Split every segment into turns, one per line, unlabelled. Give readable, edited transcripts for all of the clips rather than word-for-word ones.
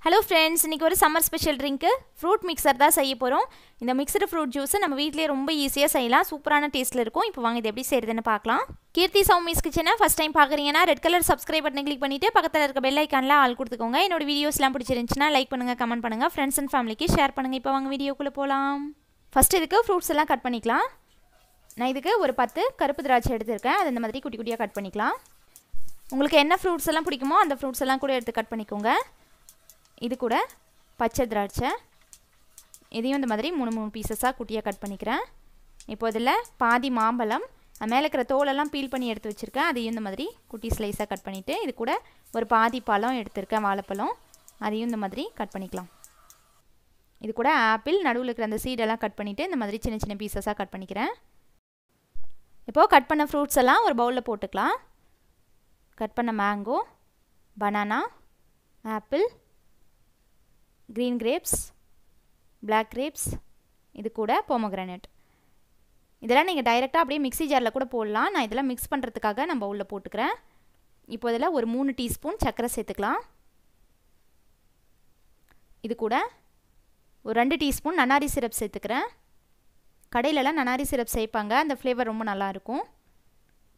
Hello friends, இன்னைக்கு ஒரு summer special drink fruit mixture தான் செய்ய போறோம். இந்த மிக்ஸ்டு ஃப்ரூட் ஜூஸ் நம்ம வீட்லயே ரொம்ப ஈஸியா செய்யலாம். சூப்பரான டேஸ்ட்ல இருக்கும். இப்போ வாங்க இது எப்படி செய்யறதுன்னு பார்க்கலாம். கீர்த்தி சௌமிஸ் கிச்சனை ஃபர்ஸ்ட் டைம் பார்க்கறீங்கன்னா ரெட் கலர் சப்ஸ்கிரைப் பட்டனை கிளிக் பண்ணிட்டு பக்கத்துல இருக்க பெல் ஐகான்ல ஆல் கொடுத்துக்கோங்க. என்னோட வீடியோஸ்லாம் பிடிச்சிருந்துச்சுனா லைக் பண்ணுங்க, கமெண்ட் பண்ணுங்க, ஃப்ரெண்ட்ஸ் அண்ட் ஃபேமிலிக்கு ஷேர் பண்ணுங்க. இப்போ வாங்க வீடியோக்குள்ள போலாம். ஃபர்ஸ்ட் இதுக்கு ஃப்ரூட்ஸ் எல்லாம் கட் பண்ணிக்கலாம். நான் இதுக்கு ஒரு 10 கருப்பு திராட்சை எடுத்துர்க்கேன். அது இந்த மாதிரி குட்டி குட்டியா கட் பண்ணிக்கலாம். உங்களுக்கு என்ன ஃப்ரூட்ஸ் எல்லாம் பிடிக்குமோ அந்த ஃப்ரூட்ஸ் எல்லாம் கூட எடுத்து கட் பண்ணிக்கோங்க. இது கூட பச்சை திராட்சை இதையும் இந்த மாதிரி 3 பீசஸாக குட்டியாக கட் பண்ணிக்கிறேன். இப்போ இதில் பாதி மாம்பழம் மேலே இருக்கிற தோலெல்லாம் பீல் பண்ணி எடுத்து வச்சுருக்கேன். அதையும் இந்த மாதிரி குட்டி ஸ்லைஸாக கட் பண்ணிவிட்டு இது கூட ஒரு பாதி பழம் எடுத்திருக்கேன், வாழைப்பழம், அதையும் இந்த மாதிரி கட் பண்ணிக்கலாம். இது கூட ஆப்பிள் நடுவில் இருக்கிற அந்த சீடெல்லாம் கட் பண்ணிவிட்டு இந்த மாதிரி சின்ன சின்ன பீசஸாக கட் பண்ணிக்கிறேன். இப்போது கட் பண்ண ஃப்ரூட்ஸ் எல்லாம் ஒரு பவுலில் போட்டுக்கலாம். கட் பண்ண mango, banana, apple, green grapes, black grapes, இது கூட pomegranate. இதெல்லாம் நீங்கள் டைரெக்டாக அப்படியே மிக்ஸி ஜாரில் கூட போடலாம். நான் இதெல்லாம் மிக்ஸ் பண்ணுறதுக்காக நம்ம உள்ள போட்டுக்கிறேன். இப்போ இதில் ஒரு 3 டீஸ்பூன் சர்க்கரை சேர்த்துக்கலாம். இது கூட ஒரு 2 டீஸ்பூன் நன்னாரி சிரப் சேர்த்துக்கிறேன். கடையிலலாம் நன்னாரி சிரப் சேர்ப்பாங்க, அந்த ஃப்ளேவர் ரொம்ப நல்லாயிருக்கும்.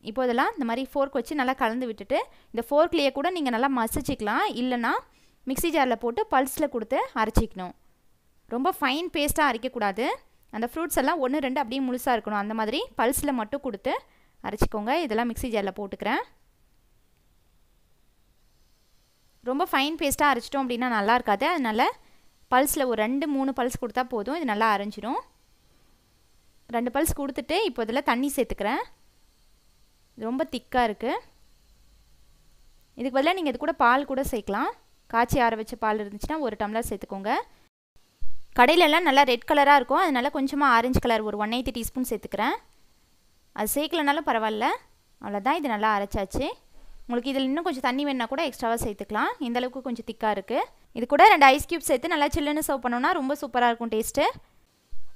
இப்போ இதெல்லாம் இந்த மாதிரி ஃபோர்க் வச்சு நல்லா கலந்து விட்டுட்டு இந்த ஃபோர்க்லேயே கூட நீங்கள் நல்லா மசிச்சிக்கலாம். இல்லைனா மிக்ஸி ஜாரில் போட்டு பல்ஸில் கொடுத்து அரைச்சிக்கணும். ரொம்ப ஃபைன் பேஸ்ட்டாக அரைக்கக்கூடாது. அந்த ஃப்ரூட்ஸ் எல்லாம் 1-2 அப்படியே முழுசாக இருக்கணும். அந்த மாதிரி பல்ஸில் மட்டும் கொடுத்து அரைச்சிக்கோங்க. இதெல்லாம் மிக்ஸி ஜாரில் போட்டுக்கிறேன். ரொம்ப ஃபைன் பேஸ்ட்டாக அரைச்சிட்டோம் அப்படின்னா நல்லா இருக்காது. அதனால் பல்ஸில் ஒரு 2-3 பல்ஸ் கொடுத்தா போதும். இது நல்லா அரைஞ்சிடும். 2 பல்ஸ் கொடுத்துட்டு இப்போ இதில் தண்ணி சேர்த்துக்கிறேன். இது ரொம்ப திக்காக இருக்குது. இதுக்கு பதிலாக நீங்கள் இது கூட பால் கூட சேர்க்கலாம். காய்ச்சி ஆற வச்ச பால் இருந்துச்சுன்னா 1 டம்ளர் சேர்த்துக்கோங்க. கடையிலலாம் நல்லா ரெட் கலராக இருக்கும். அதனால் கொஞ்சமாக ஆரஞ்சு கலர் ஒரு 1/8 டீஸ்பூன் சேர்த்துக்கிறேன். அது சேர்க்கலனாலும் பரவாயில்ல. அவ்வளோதான், இது நல்லா அரைச்சாச்சு. உங்களுக்கு இதில் இன்னும் கொஞ்சம் தண்ணி வேணுன்னா கூட எக்ஸ்ட்ராவாக சேர்த்துக்கலாம். இந்த அளவுக்கு கொஞ்சம் திக்காக இருக்குது. இது கூட 2 ஐஸ் க்யூப் சேர்த்து நல்லா சில்லுன்னு சர்வ் பண்ணோன்னா ரொம்ப சூப்பராக இருக்கும் டேஸ்ட்டு.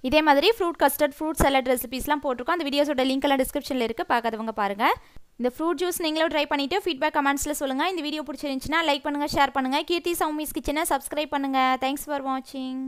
இதே மாதிரி ஃப்ரூட் கஸ்டர்ட், ஃப்ரூட் சலாட் ரெசிபீஸ்லாம் போட்டிருக்கோம். அந்த வீடியோஸோட லிங்க் எல்லாம் டிஸ்கிரிப்ஷனில் இருக்குது, பார்க்காதவங்க பாருங்கள். இந்த ஃப்ரூட் ஜூஸ் நீங்களும் ட்ரை பண்ணிவிட்டு ஃபீட்பேக் கமெண்ட்ஸில் சொல்லுங்கள். இந்த வீடியோ பிடிச்சிருந்துச்சுன்னா லைக் பண்ணுங்கள், ஷேர் பண்ணுங்கள். கீர்த்தி சௌமிஸ் கிச்சனை சப்ஸ்கிரைப் பண்ணுங்கள். தேங்க்ஸ் ஃபார் வாட்சிங்.